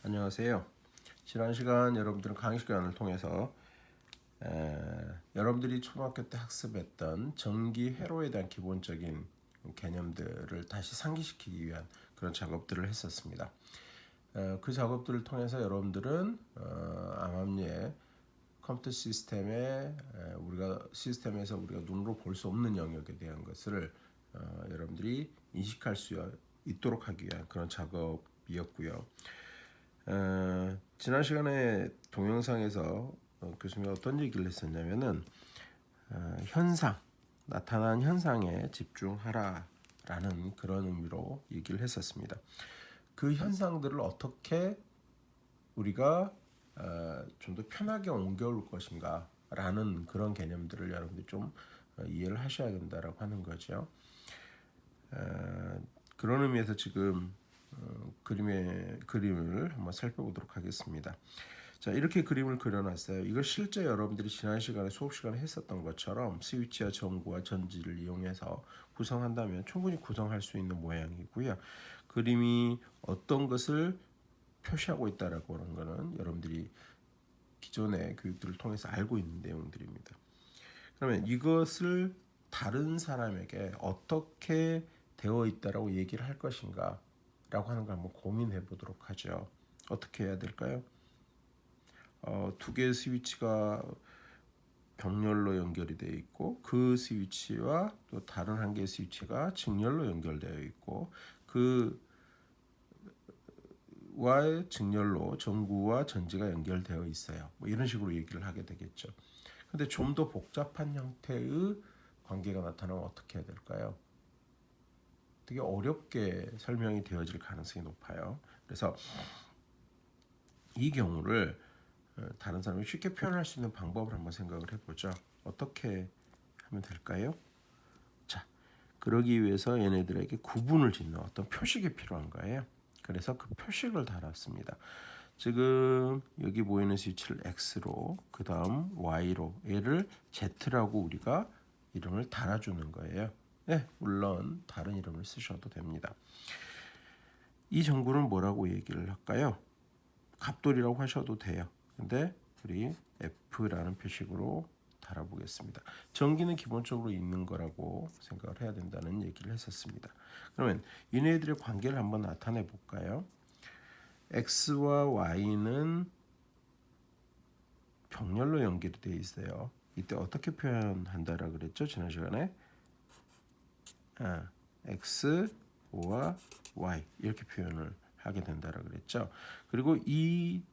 안녕하세요. 지난 시간 여러분들은 강의 시간을 통해서 여러분들이 초등학교 때 학습했던 전기 회로에 대한 기본적인 개념들을 다시 상기시키기 위한 그런 작업들을 했었습니다. 그 작업들을 통해서 여러분들은 암암리의 컴퓨터 시스템에서 우리가 눈으로 볼 수 없는 영역에 대한 것을 여러분들이 인식할 수 있도록 하기 위한 그런 작업이었고요. 지난 시간에 동영상에서 교수님이 어떤 얘기를 했었냐면은 나타난 현상에 집중하라라는 그런 의미로 얘기를 했었습니다. 그 현상들을 어떻게 우리가 좀 더 편하게 옮겨올 것인가라는 그런 개념들을 여러분들이 좀 이해를 하셔야 된다라고 하는 거죠. 그런 의미에서 지금 그림을 한번 살펴보도록 하겠습니다. 자, 이렇게 그림을 그려놨어요. 이걸 실제 여러분들이 지난 시간에 수업 시간에 했었던 것처럼 스위치와 전구와 전지를 이용해서 구성한다면 충분히 구성할 수 있는 모양이고요. 그림이 어떤 것을 표시하고 있다라고 하는 것은 여러분들이 기존의 교육들을 통해서 알고 있는 내용들입니다. 그러면 이것을 다른 사람에게 어떻게 되어 있다라고 얘기를 할 것인가 라고 하는 걸 한번 고민해 보도록 하죠. 어떻게 해야 될까요? 두 개의 스위치가 병렬로 연결이 되어 있고 그 스위치와 또 다른 한 개의 스위치가 직렬로 연결되어 있고 그와의 직렬로 전구와 전지가 연결되어 있어요. 뭐 이런 식으로 얘기를 하게 되겠죠. 근데 좀 더 복잡한 형태의 관계가 나타나면 어떻게 해야 될까요? 되게 어렵게 설명이 되어질 가능성이 높아요. 그래서 이 경우를 다른 사람이 쉽게 표현할 수 있는 방법을 한번 생각을 해보죠. 어떻게 하면 될까요? 자, 그러기 위해서 얘네들에게 구분을 짓는 어떤 표식이 필요한 거예요. 그래서 그 표식을 달았습니다. 지금 여기 보이는 스위치를 X로, 그 다음 Y로, 얘를 Z라고 우리가 이름을 달아주는 거예요. 네, 물론 다른 이름을 쓰셔도 됩니다. 이 전구는 뭐라고 얘기를 할까요? 갑돌이라고 하셔도 돼요. 근데 우리 F라는 표식으로 달아보겠습니다. 전기는 기본적으로 있는 거라고 생각을 해야 된다는 얘기를 했었습니다. 그러면 얘네들의 관계를 한번 나타내 볼까요? X와 Y는 병렬로 연결이 되어 있어요. 이때 어떻게 표현한다라 그랬죠? 지난 시간에 X와 Y 이렇게 표현을 하게 된다라 그랬죠. 그리고 이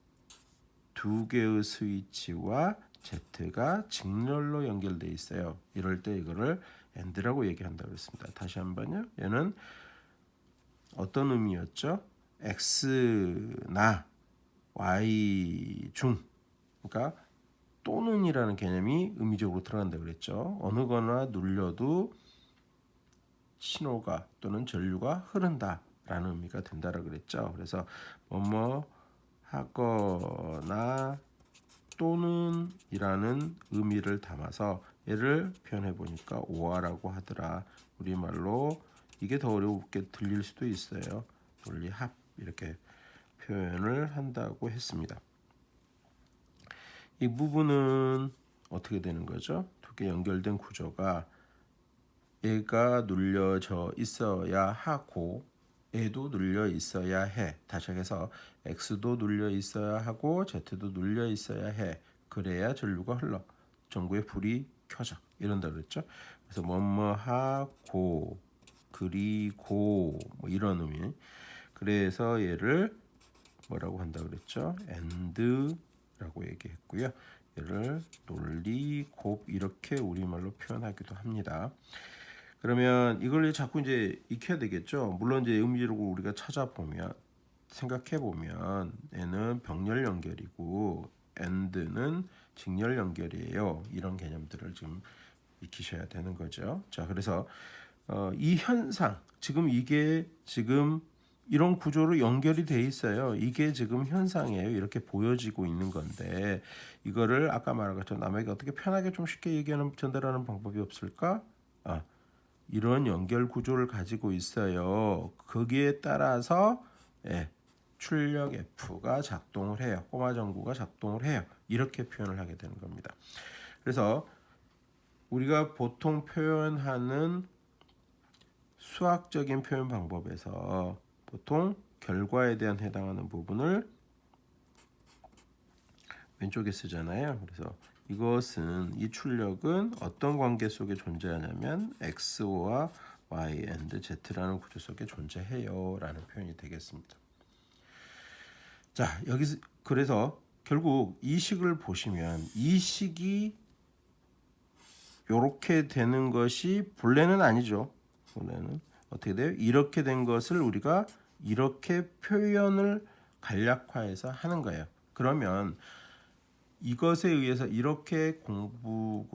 두 개의 스위치와 Z가 직렬로 연결되어 있어요. 이럴 때 이거를 AND라고 얘기한다고 했습니다. 다시 한번요. 얘는 어떤 의미였죠? X나 Y 중, 그러니까 또는이라는 개념이 의미적으로 들어간다고 그랬죠. 어느 거나 눌려도 신호가 또는 전류가 흐른다라는 의미가 된다라고 그랬죠. 그래서 뭐뭐 하거나 또는 이라는 의미를 담아서 얘를 표현해 보니까 오화라고 하더라. 우리말로 이게 더 어렵게 들릴 수도 있어요. 논리합 이렇게 표현을 한다고 했습니다. 이 부분은 어떻게 되는 거죠? 두 개 연결된 구조가 얘가 눌려져 있어야 하고 얘도 눌려 있어야 해. 다시 해서 X도 눌려 있어야 하고 Z도 눌려 있어야 해. 그래야 전류가 흘러. 전구에 불이 켜져. 이런다 그랬죠. 그래서 뭐뭐하고 그리고 뭐 이런 의미. 그래서 얘를 뭐라고 한다 그랬죠? and라고 얘기했고요. 얘를 논리, 곱 이렇게 우리말로 표현하기도 합니다. 그러면 이걸 자꾸 이제 익혀야 되겠죠. 물론 이제 의미적으로 우리가 찾아보면 생각해 보면 얘는 병렬 연결이고 and는 직렬 연결이에요. 이런 개념들을 좀 익히셔야 되는 거죠. 자, 그래서 이 현상 이게 지금 이런 구조로 연결이 돼 있어요. 이게 지금 현상이에요. 이렇게 보여지고 있는 건데 이거를 아까 말한 것처럼 남에게 어떻게 편하게 좀 쉽게 전달하는 방법이 없을까? 이런 연결 구조를 가지고 있어요. 거기에 따라서 출력 F가 작동을 해요. 꼬마 전구가 작동을 해요. 이렇게 표현을 하게 되는 겁니다. 그래서 우리가 보통 표현하는 수학적인 표현 방법에서 보통 결과에 대한 해당하는 부분을 왼쪽에 쓰잖아요. 그래서 이것은 이 출력은 어떤 관계 속에 존재하냐면 X와 Y and Z라는 구조 속에 존재해요 라는 표현이 되겠습니다. 자, 여기서 그래서 결국 이 식을 보시면 이 식이 이렇게 되는 것이 본래는 아니죠. 본래는 어떻게 돼요? 이렇게 된 것을 우리가 이렇게 표현을 간략화해서 하는 거예요. 그러면 이것에 의해서 이렇게 공부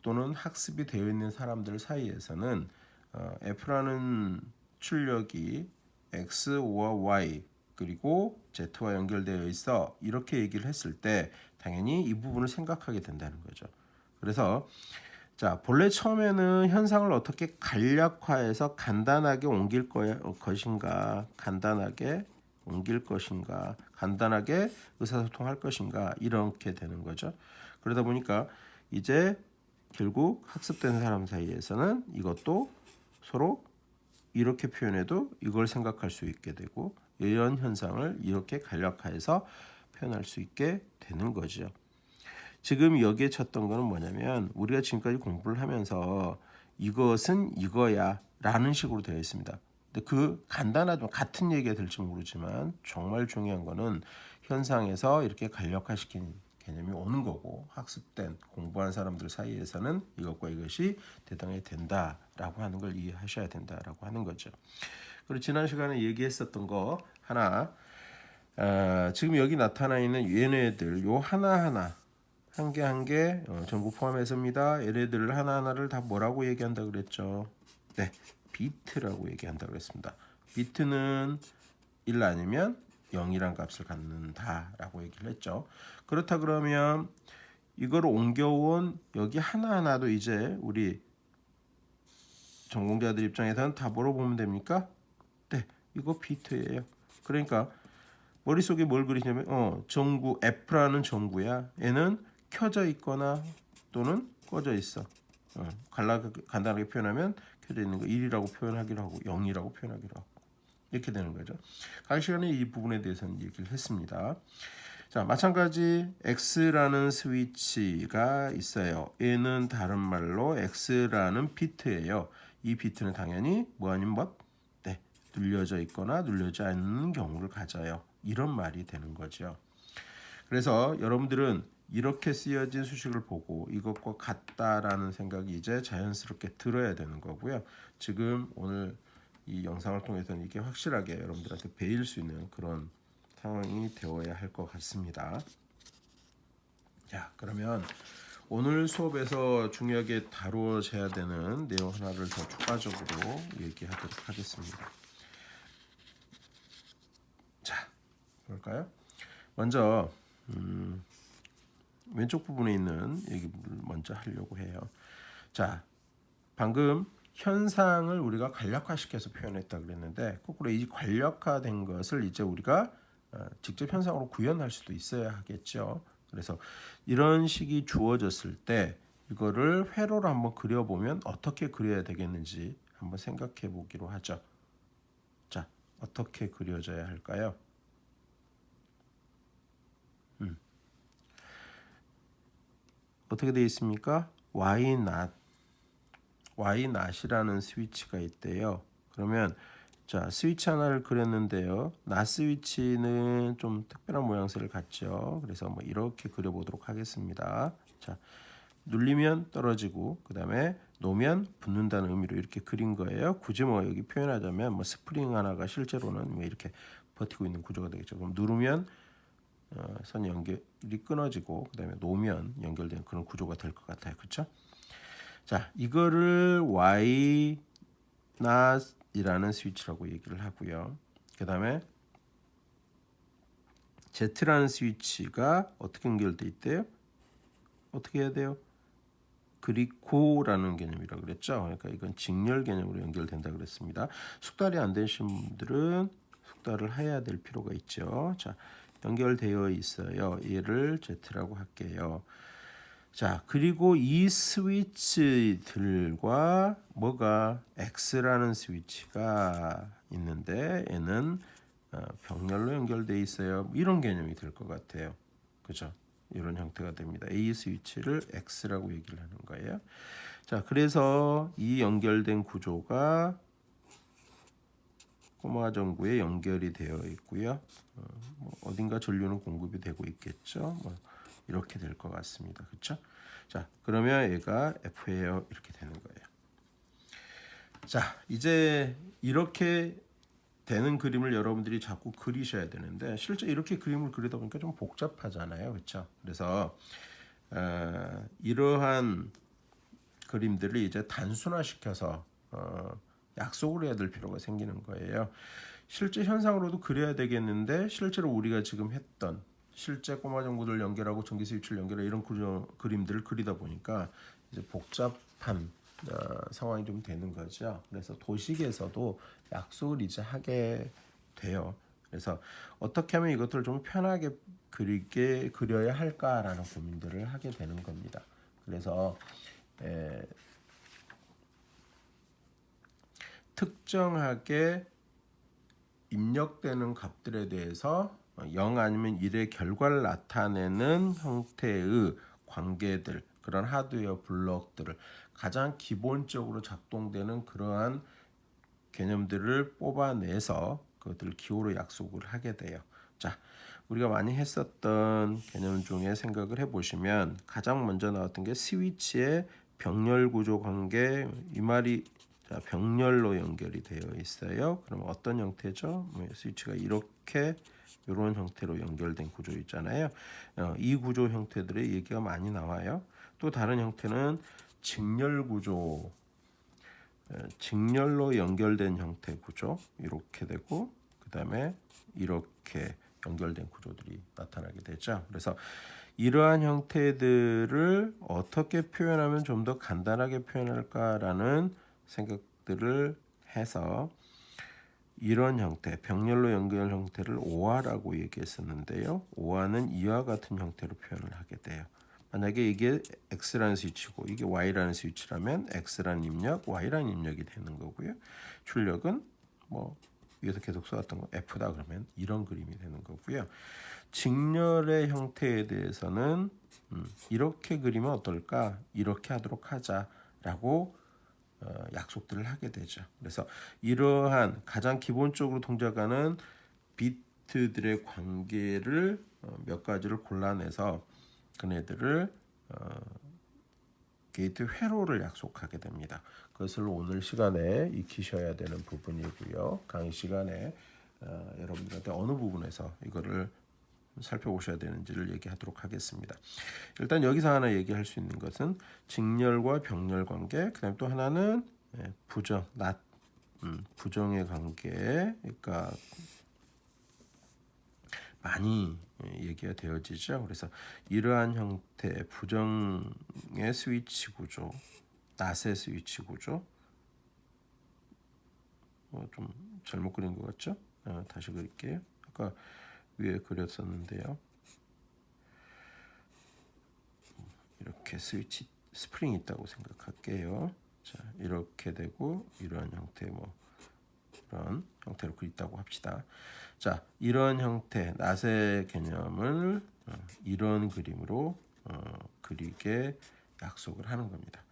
또는 학습이 되어 있는 사람들 사이에서는 F라는 출력이 X와 Y 그리고 Z와 연결되어 있어 이렇게 얘기를 했을 때 당연히 이 부분을 생각하게 된다는 거죠. 그래서 자, 본래 처음에는 현상을 어떻게 간략화해서 간단하게 옮길 것인가, 간단하게 옮길 것인가, 간단하게 의사소통할 것인가 이렇게 되는 거죠. 그러다 보니까 이제 결국 학습된 사람 사이에서는 이것도 서로 이렇게 표현해도 이걸 생각할 수 있게 되고 이런 현상을 이렇게 간략화해서 표현할 수 있게 되는 거죠. 지금 여기에 쳤던 거는 뭐냐면 우리가 지금까지 공부를 하면서 이것은 이거야 라는 식으로 되어 있습니다. 근데 그 간단하죠. 같은 얘기가 될지 모르지만 정말 중요한 거는 현상에서 이렇게 간략화시킨 개념이 오는 거고 학습된 공부한 사람들 사이에서는 이것과 이것이 대등하게 된다라고 하는 걸 이해하셔야 된다라고 하는 거죠. 그리고 지난 시간에 얘기했었던 거 하나 지금 여기 나타나 있는 얘네들 요 하나하나 한 개 한 개 전부 포함해서입니다. 얘네들을 하나하나를 다 뭐라고 얘기한다 그랬죠? 네, 비트라고 얘기한다 그랬습니다. 비트는 1 아니면 0이란 값을 갖는다라고 얘기를 했죠. 그렇다 그러면 이걸 옮겨온 여기 하나하나도 이제 우리 전공자들 입장에서는 다 뭐로 보면 됩니까? 네, 이거 비트예요. 그러니까 머릿속에 뭘 그리냐면 전구 F라는 전구야. 얘는 켜져 있거나 또는 꺼져 있어. 간단하게 표현하면 켜져 있는 거 1이라고 표현하기로 하고 0이라고 표현하기로 하고 이렇게 되는 거죠. 각 시간에 이 부분에 대해서는 얘기를 했습니다. 자, 마찬가지 X라는 스위치가 있어요. 얘는 다른 말로 X라는 비트예요. 이 비트는 당연히 뭐 아닌 뭐 네, 눌려져 있거나 눌려지 않는 경우를 가져요. 이런 말이 되는 거죠. 그래서 여러분들은 이렇게 쓰여진 수식을 보고 이것과 같다라는 생각이 이제 자연스럽게 들어야 되는 거고요. 지금 오늘 이 영상을 통해서는 이게 확실하게 여러분들한테 배일 수 있는 그런 상황이 되어야 할 것 같습니다. 자, 그러면 오늘 수업에서 중요하게 다루어져야 되는 내용 하나를 더 추가적으로 얘기하도록 하겠습니다. 자, 볼까요? 먼저 왼쪽 부분에 있는 얘기를 먼저 하려고 해요. 자, 방금 현상을 우리가 간략화시켜서 표현했다 그랬는데 거꾸로 이 간략화된 것을 이제 우리가 직접 현상으로 구현할 수도 있어야 하겠죠. 그래서 이런 식이 주어졌을 때 이거를 회로로 한번 그려보면 어떻게 그려야 되겠는지 한번 생각해 보기로 하죠. 자, 어떻게 그려져야 할까요? 어떻게 되어 있습니까? Y not이라는 스위치가 있대요. 그러면 자, 스위치 하나를 그렸는데요. not 스위치는 좀 특별한 모양새를 갖죠. 그래서 뭐 이렇게 그려보도록 하겠습니다. 자, 눌리면 떨어지고 그 다음에 놓으면 붙는다는 의미로 이렇게 그린 거예요. 굳이 뭐 여기 표현하자면 뭐 스프링 하나가 실제로는 뭐 이렇게 버티고 있는 구조가 되겠죠. 그럼 누르면 선 연결이 끊어지고 그 다음에 놓으면 연결되는 그런 구조가 될 것 같아요. 그렇죠? 자, 이거를 Y not이라는 스위치라고 얘기를 하고요. 그 다음에 Z라는 스위치가 어떻게 연결돼 있대요? 어떻게 해야 돼요? 그리고라는 개념이라고 그랬죠. 그러니까 이건 직렬 개념으로 연결된다 그랬습니다. 숙달이 안 되신 분들은 숙달을 해야 될 필요가 있죠. 자, 연결되어 있어요. 얘를 Z라고 할게요. 자, 그리고 이 스위치들과 뭐가 X라는 스위치가 있는데 얘는 병렬로 연결돼 있어요. 이런 개념이 될 것 같아요. 그죠? 이런 형태가 됩니다. A 스위치를 X라고 얘기를 하는 거예요. 자, 그래서 이 연결된 구조가 꼬마 전구에 연결이 되어 있고요. 어딘가 전류는 공급이 되고 있겠죠. 이렇게 될 것 같습니다. 그렇죠? 자, 그러면 얘가 F예요. 이렇게 되는 거예요. 자, 이제 이렇게 되는 그림을 여러분들이 자꾸 그리셔야 되는데 실제 이렇게 그림을 그리다 보니까 좀 복잡하잖아요. 그렇죠? 그래서 이러한 그림들을 이제 단순화시켜서 약속을 해야 될 필요가 생기는 거예요. 실제 현상으로도 그려야 되겠는데 실제로 우리가 지금 했던 실제 꼬마 전구들 연결하고 전기 스위치를 연결하고 이런 그림들을 그리다 보니까 이제 복잡한 상황이 좀 되는 거죠. 그래서 도식에서도 약속을 이제 하게 돼요. 그래서 어떻게 하면 이것들을 좀 편하게 그려야 할까라는 고민들을 하게 되는 겁니다. 그래서 특정하게 입력되는 값들에 대해서 0 아니면 1의 결과를 나타내는 형태의 관계들, 그런 하드웨어 블록들을 가장 기본적으로 작동되는 그러한 개념들을 뽑아내서 그것들을 기호로 약속을 하게 돼요. 자, 우리가 많이 했었던 개념 중에 생각을 해보시면 가장 먼저 나왔던 게 스위치의 병렬 구조 관계. 이 말이 자, 병렬로 연결이 되어 있어요. 그럼 어떤 형태죠? 스위치가 이렇게 이런 형태로 연결된 구조 있잖아요. 이 구조 형태들의 얘기가 많이 나와요. 또 다른 형태는 직렬 구조, 직렬로 연결된 형태 구조 이렇게 되고 그 다음에 이렇게 연결된 구조들이 나타나게 되죠. 그래서 이러한 형태들을 어떻게 표현하면 좀 더 간단하게 표현할까라는 생각들을 해서 이런 형태, 병렬로 연결 형태를 오화라고 얘기했었는데요. 오화는 이와 같은 형태로 표현을 하게 돼요. 만약에 이게 X라는 스위치고 이게 Y라는 스위치라면 X라는 입력, Y라는 입력이 되는 거고요. 출력은 뭐 위에서 계속 써왔던 거 F다 그러면 이런 그림이 되는 거고요. 직렬의 형태에 대해서는 이렇게 그리면 어떨까? 이렇게 하도록 하자라고 약속들을 하게 되죠. 그래서 이러한 가장 기본적으로 동작하는 비트들의 관계를 몇 가지를 골라내서 그네들을 게이트 회로를 약속하게 됩니다. 그것을 오늘 시간에 익히셔야 되는 부분이고요. 강의 시간에 여러분들한테 어느 부분에서 이거를 살펴보셔야 되는지를 얘기하도록 하겠습니다. 일단 여기서 하나 얘기할 수 있는 것은 직렬과 병렬 관계, 그다음 또 하나는 부정, 부정의 관계, 그러니까 많이 얘기가 되어지죠. 그래서 이러한 형태 부정의 스위치 구조, 낫의 스위치 구조, 좀 잘못 그린 것 같죠? 다시 그릴게요. 아까 위에 그렸었는데요. 이렇게 스위치 스프링이 있다고 생각할게요. 자, 이렇게 되고 이러한 형태 이런 형태로 그렸다고 합시다. 자, 이런 형태 낫의 개념을 이런 그림으로 그리게 약속을 하는 겁니다.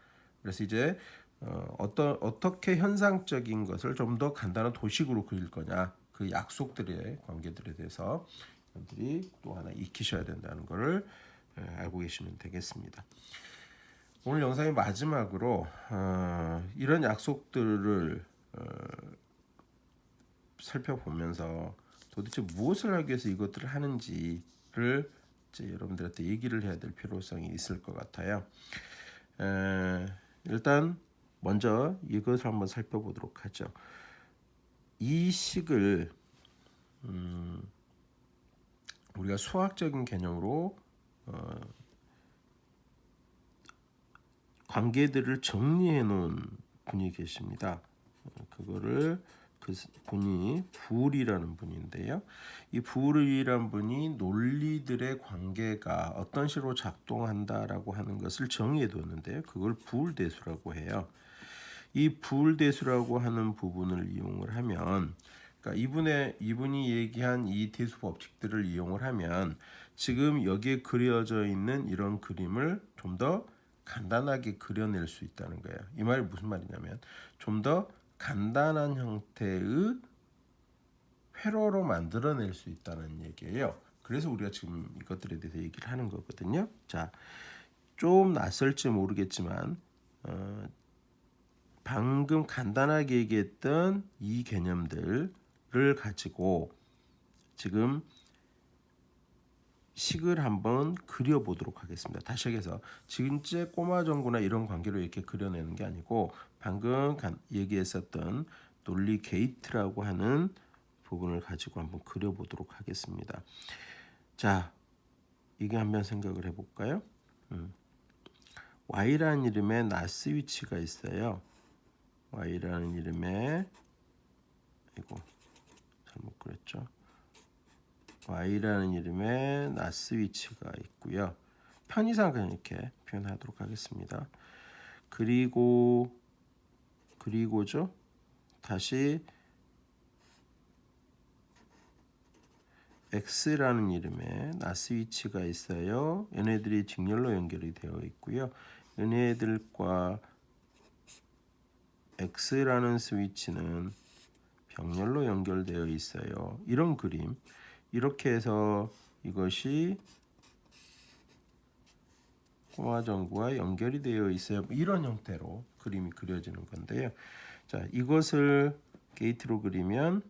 그래서 이제 어떻게 현상적인 것을 좀 더 간단한 도식으로 그릴 거냐, 그 약속들의 관계들에 대해서 여러분들이 또 하나 익히셔야 된다는 것을 알고 계시면 되겠습니다. 오늘 영상의 마지막으로 이런 약속들을 살펴보면서 도대체 무엇을 하기 위해서 이것들을 하는지를 이제 여러분들한테 얘기를 해야 될 필요성이 있을 것 같아요. 일단 먼저 이것을 한번 살펴보도록 하죠. 이 식을 우리가 수학적인 개념으로 관계들을 정리해 놓은 분이 계십니다. 그거를 그 분이 불이라는 분인데요. 이 불이라는 분이 논리들의 관계가 어떤 식으로 작동한다라고 하는 것을 정의해 뒀는데요. 그걸 부울대수라고 해요. 이 부울대수라고 하는 부분을 이용을 하면, 그러니까 이분이 얘기한 이 대수 법칙들을 이용을 하면 지금 여기에 그려져 있는 이런 그림을 좀 더 간단하게 그려낼 수 있다는 거예요. 이 말이 무슨 말이냐면 좀 더 간단한 형태의 회로로 만들어낼 수 있다는 얘기예요. 그래서 우리가 지금 이것들에 대해서 얘기를 하는 거거든요. 자, 좀 낯설지 모르겠지만 방금 간단하게 얘기했던 이 개념들을 가지고 지금 식을 한번 그려보도록 하겠습니다. 다시 해서 지금째 꼬마정구나 이런 관계로 이렇게 그려내는 게 아니고 방금 얘기했었던 논리 게이트라고 하는 부분을 가지고 한번 그려보도록 하겠습니다. 자, 이게 한번 생각을 해볼까요? Y라는 이름의 낫 스위치가 있어요. Y라는 이름의 이거 잘못 그랬죠. Y라는 이름의 낫 스위치가 있고요. 편의상 그냥 이렇게 표현하도록 하겠습니다. 그리고죠. 다시 X라는 이름의 낫 스위치가 있어요. 얘네들이 직렬로 연결이 되어 있고요. 얘네들과 X라는 스위치는 병렬로 연결되어 있어요. 이런 그림. 이렇게 해서 이것이 꼬마정구와 연결이 되어 있어요. 이런 형태로 그림이 그려지는 건데요. 자, 이것을 게이트로 그리면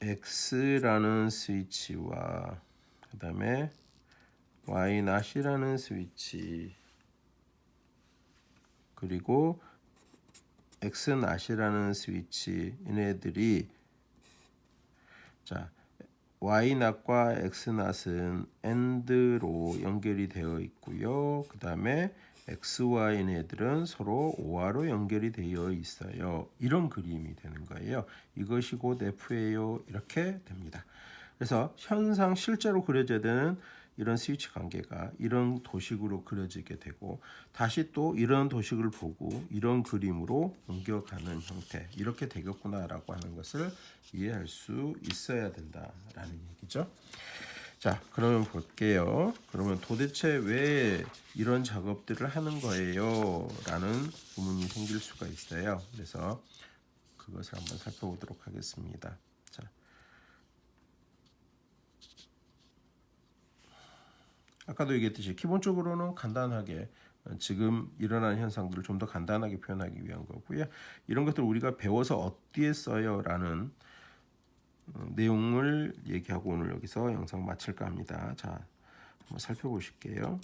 X라는 스위치와 그 다음에 Y 낫이라는 스위치 그리고 X 낫이라는 스위치 얘네들이 자 Y 낫과 X 낫은 AND로 연결이 되어 있고요. 그 다음에 X와 얘네들은 서로 OR로 연결이 되어 있어요. 이런 그림이 되는 거예요. 이것이 곧 F예요. 이렇게 됩니다. 그래서 현상 실제로 그려져야 되는 이런 스위치 관계가 이런 도식으로 그려지게 되고 다시 또 이런 도식을 보고 이런 그림으로 옮겨가는 형태 이렇게 되겠구나라고 하는 것을 이해할 수 있어야 된다라는 얘기죠. 자, 그러면 볼게요. 그러면 도대체 왜 이런 작업들을 하는 거예요? 라는 의문이 생길 수가 있어요. 그래서 그것을 한번 살펴보도록 하겠습니다. 자, 아까도 얘기했듯이 기본적으로는 간단하게 지금 일어나는 현상들을 좀 더 간단하게 표현하기 위한 거고요. 이런 것들을 우리가 배워서 어디에 써요라는 내용을 얘기하고 오늘 여기서 영상 마칠까 합니다. 자, 한번 살펴보실게요.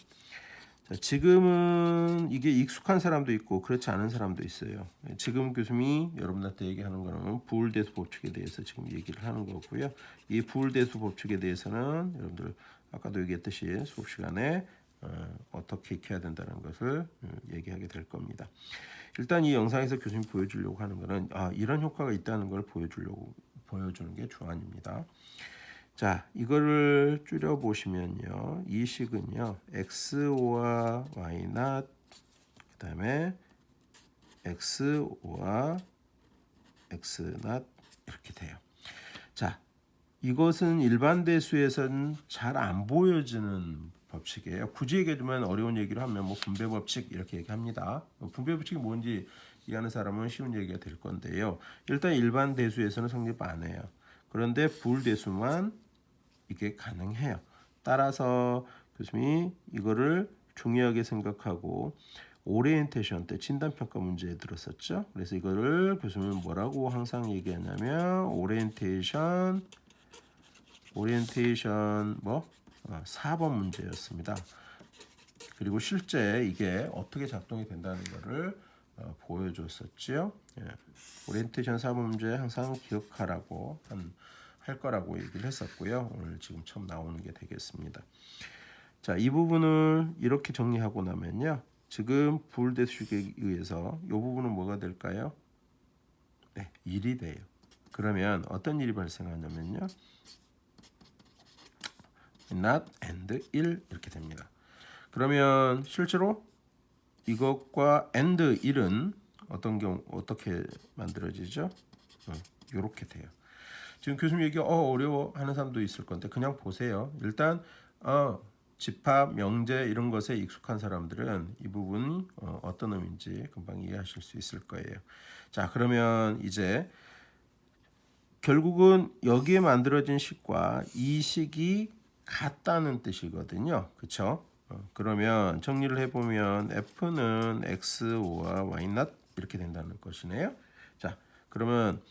자, 지금은 이게 익숙한 사람도 있고 그렇지 않은 사람도 있어요. 지금 교수님이 여러분한테 얘기하는 거는 부울대수 법칙에 대해서 지금 얘기를 하는 거고요. 이 부울대수 법칙에 대해서는 여러분들 아까도 얘기했듯이 수업 시간에 어떻게 익혀야 된다는 것을 얘기하게 될 겁니다. 일단 이 영상에서 교수님이 보여주려고 하는 거는 이런 효과가 있다는 걸 보여주는 게 주안입니다. 자, 이거를 줄여 보시면요. 이 식은요. x와 y not 그다음에 x와 x not 이렇게 돼요. 자, 이것은 일반 대수에서는 잘 안 보여지는 법칙이에요. 굳이 얘기해주면 어려운 얘기를 하면 뭐 분배 법칙 이렇게 얘기합니다. 분배 법칙이 뭔지 이해하는 사람은 쉬운 얘기가 될 건데요. 일단 일반 대수에서는 성립 안 해요. 그런데 부울대수만 이게 가능해요. 따라서 교수님이 이거를 중요하게 생각하고 오리엔테이션 때 진단평가 문제에 들었었죠. 그래서 이거를 교수님은 뭐라고 항상 얘기하냐면 오리엔테이션 4번 문제였습니다. 그리고 실제 이게 어떻게 작동이 된다는 것을 보여줬었죠. 오리엔테이션 4번 문제 항상 기억하라고 할 거라고 얘기를 했었고요. 오늘 지금 처음 나오는 게 되겠습니다. 자, 이 부분을 이렇게 정리하고 나면요. 지금 부울대수식에 의해서 이 부분은 뭐가 될까요? 네, 1이 돼요. 그러면 어떤 일이 발생하냐면요. not and 1 이렇게 됩니다. 그러면 실제로 이것과 and 1은 어떤 경우 어떻게 만들어지죠? 이렇게 돼요. 지금 교수님 얘기 어려워하는 사람도 있을 건데 그냥 보세요. 일단 집합, 명제 이런 것에 익숙한 사람들은 이 부분이 어떤 의미인지 금방 이해하실 수 있을 거예요. 자, 그러면 이제 결국은 여기에 만들어진 식과 이 식이 같다는 뜻이거든요. 그렇죠? 그러면 정리를 해보면 F는 X와 Y not 이렇게 된다는 것이네요. 자, 그러면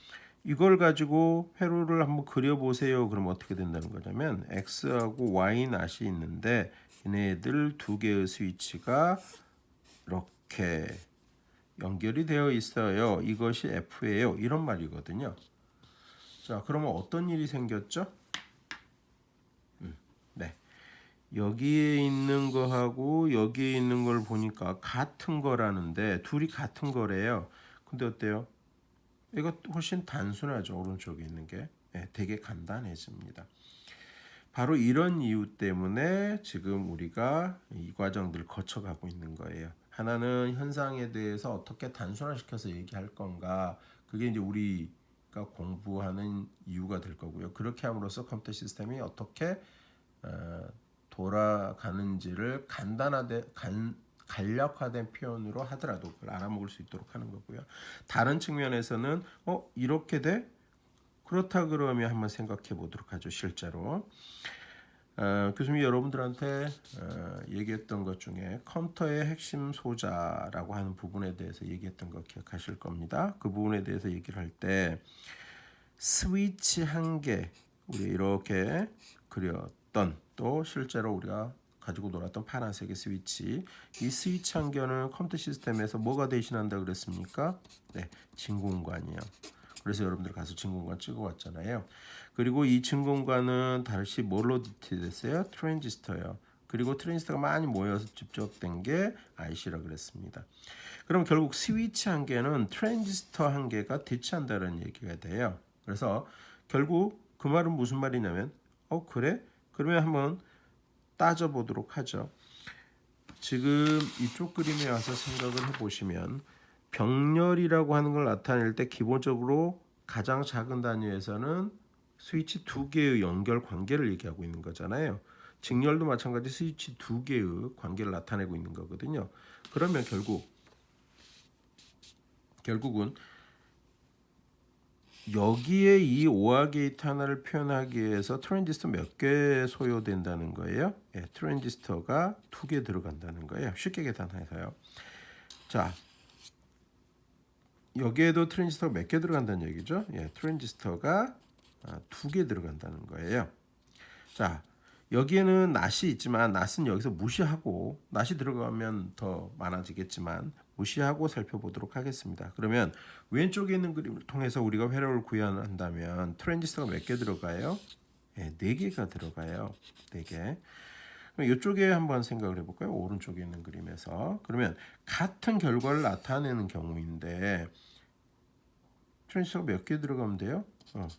이걸 가지고 회로를 한번 그려보세요. 그럼 어떻게 된다는 거냐면 X하고 Y not이 있는데 얘네들 두 개의 스위치가 이렇게 연결이 되어 있어요. 이것이 F예요. 이런 말이거든요. 자, 그러면 어떤 일이 생겼죠? 네. 여기에 있는 거하고 여기에 있는 걸 보니까 같은 거라는데 둘이 같은 거래요. 근데 어때요? 이거 훨씬 단순하죠. 오른쪽에 있는 게. 네, 되게 간단해집니다. 바로 이런 이유 때문에 지금 우리가 이 과정들을 거쳐가고 있는 거예요. 하나는 현상에 대해서 어떻게 단순화시켜서 얘기할 건가. 그게 이제 우리가 공부하는 이유가 될 거고요. 그렇게 함으로써 컴퓨터 시스템이 어떻게 돌아가는지를 간략화된 표현으로 하더라도 그걸 알아먹을 수 있도록 하는 거고요. 다른 측면에서는 이렇게 돼? 그렇다 그러면 한번 생각해 보도록 하죠. 실제로 교수님이 여러분들한테 얘기했던 것 중에 컴퓨터의 핵심 소자라고 하는 부분에 대해서 얘기했던 거 기억하실 겁니다. 그 부분에 대해서 얘기를 할 때 스위치 한 개 우리 이렇게 그렸던 또 실제로 우리가 가지고 놀았던 파란색의 스위치 이 스위치 한 개는 컴퓨터 시스템에서 뭐가 대신한다 그랬습니까? 네, 진공관이요. 그래서 여러분들 가서 진공관 찍어왔잖아요. 그리고 이 진공관은 다시 뭘로 디테일됐어요? 트랜지스터요. 그리고 트랜지스터가 많이 모여서 집적된 게 IC라 그랬습니다. 그럼 결국 스위치 한 개는 트랜지스터 한 개가 대체한다는 얘기가 돼요. 그래서 결국 그 말은 무슨 말이냐면 그래? 그러면 한번 따져보도록 하죠. 지금 이쪽 그림에 와서 생각을 해보시면 병렬이라고 하는 걸 나타낼 때 기본적으로 가장 작은 단위에서는 스위치 두 개의 연결 관계를 얘기하고 있는 거잖아요. 직렬도 마찬가지 스위치 두 개의 관계를 나타내고 있는 거거든요. 그러면 결국은 여기에 이 오화 게이트 하나를 표현하기 위해서 트랜지스터 몇 개 소요된다는 거예요? 예, 트랜지스터가 2개 들어간다는 거예요. 쉽게 계산해서요. 자, 여기에도 트랜지스터가 몇 개 들어간다는 얘기죠? 예, 트랜지스터가 2개 들어간다는 거예요. 자, 여기에는 낫이 있지만 낫은 여기서 무시하고 낫이 들어가면 더 많아지겠지만 무시하고 살펴보도록 하겠습니다. 그러면 왼쪽에 있는 그림을 통해서 우리가 회로를 구현한다면 트랜지스터가 몇 개 들어가요? 네, 4개가 들어가요. 4개. 그럼 이쪽에 한번 생각을 해볼까요? 오른쪽에 있는 그림에서. 그러면 같은 결과를 나타내는 경우인데 트랜지스터가 몇 개 들어가면 돼요?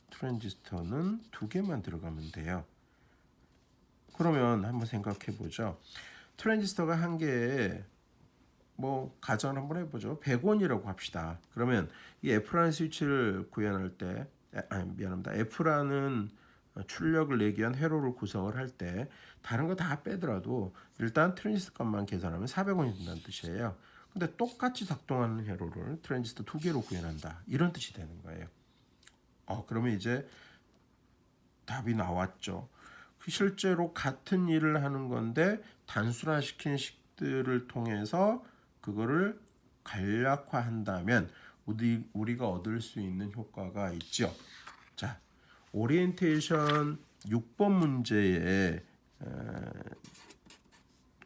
트랜지스터는 2개만 들어가면 돼요. 그러면 한번 생각해 보죠. 트랜지스터가 한 개에 가정을 한번 해보죠. 100원이라고 합시다. 그러면 이 F라는 스위치를 구현할 때, 미안합니다. F라는 출력을 내기 위한 회로를 구성을 할 때 다른 거 다 빼더라도 일단 트랜지스터 값만 계산하면 400원이 된다는 뜻이에요. 근데 똑같이 작동하는 회로를 트랜지스터 2개로 구현한다. 이런 뜻이 되는 거예요. 그러면 이제 답이 나왔죠. 실제로 같은 일을 하는 건데 단순화시킨 식들을 통해서 그거를 간략화한다면 우리가 얻을 수 있는 효과가 있죠. 자, 오리엔테이션 6번 문제에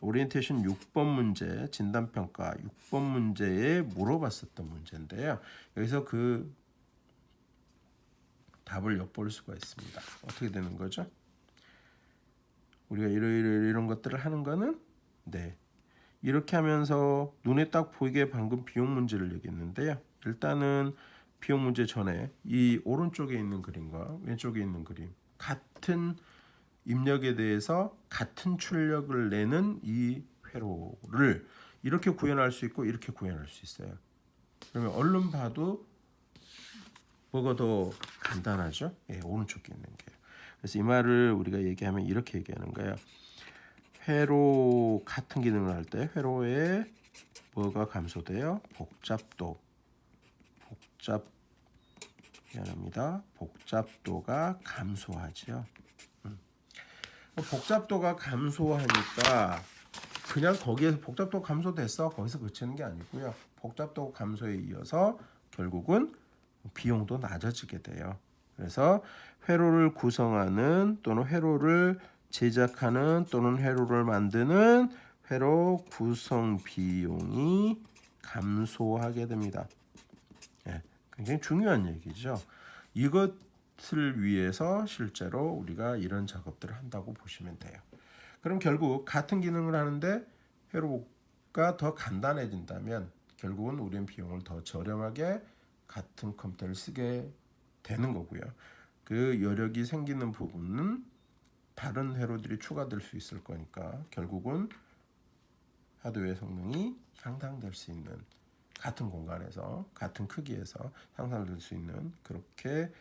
오리엔테이션 6번 문제 진단평가 6번 문제에 물어봤었던 문제인데요. 여기서 그 답을 엿볼 수가 있습니다. 어떻게 되는 거죠? 우리가 이런 것들을 하는 거는 네. 이렇게 하면서 눈에 딱 보이게 방금 비용 문제를 얘기했는데요. 일단은 비용 문제 전에 이 오른쪽에 있는 그림과 왼쪽에 있는 그림 같은 입력에 대해서 같은 출력을 내는 이 회로를 이렇게 구현할 수 있고 이렇게 구현할 수 있어요. 그러면 얼른 봐도 뭐가 더 간단하죠? 예, 오른쪽에 있는 게. 그래서 이 말을 우리가 얘기하면 이렇게 얘기하는 거예요. 회로 같은 기능을 할 때 회로에 뭐가 감소돼요? 미안합니다. 복잡도가 감소하죠. 복잡도가 감소하니까 그냥 거기에서 복잡도 감소됐어 거기서 그치는 게 아니고요. 복잡도 감소에 이어서 결국은 비용도 낮아지게 돼요. 그래서 회로를 구성하는 또는 회로를 제작하는 또는 회로를 만드는 회로 구성 비용이 감소하게 됩니다. 예, 굉장히 중요한 얘기죠. 이것을 위해서 실제로 우리가 이런 작업들을 한다고 보시면 돼요. 그럼 결국 같은 기능을 하는데 회로가 더 간단해진다면 결국은 우리는 비용을 더 저렴하게 같은 컴퓨터를 쓰게 되는 거고요. 그 여력이 생기는 부분은 다른 회로들이 추가될 수 있을 거니까 결국은 하드웨어 성능이 향상될 수 있는 같은 공간에서 같은 크기에서 향상될 수 있는 그렇게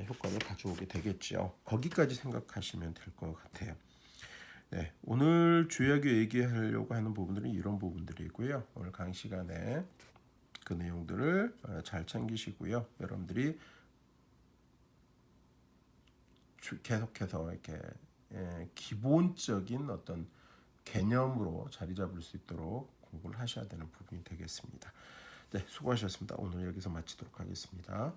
효과를 가져오게 되겠죠. 거기까지 생각하시면 될 것 같아요. 네, 오늘 주요하게 얘기하려고 하는 부분들은 이런 부분들이고요. 오늘 강의 시간에 그 내용들을 잘 챙기시고요. 여러분들이 계속해서 이렇게 기본적인 어떤 개념으로 자리 잡을 수 있도록 공부를 하셔야 되는 부분이 되겠습니다. 네, 수고하셨습니다. 오늘 여기서 마치도록 하겠습니다.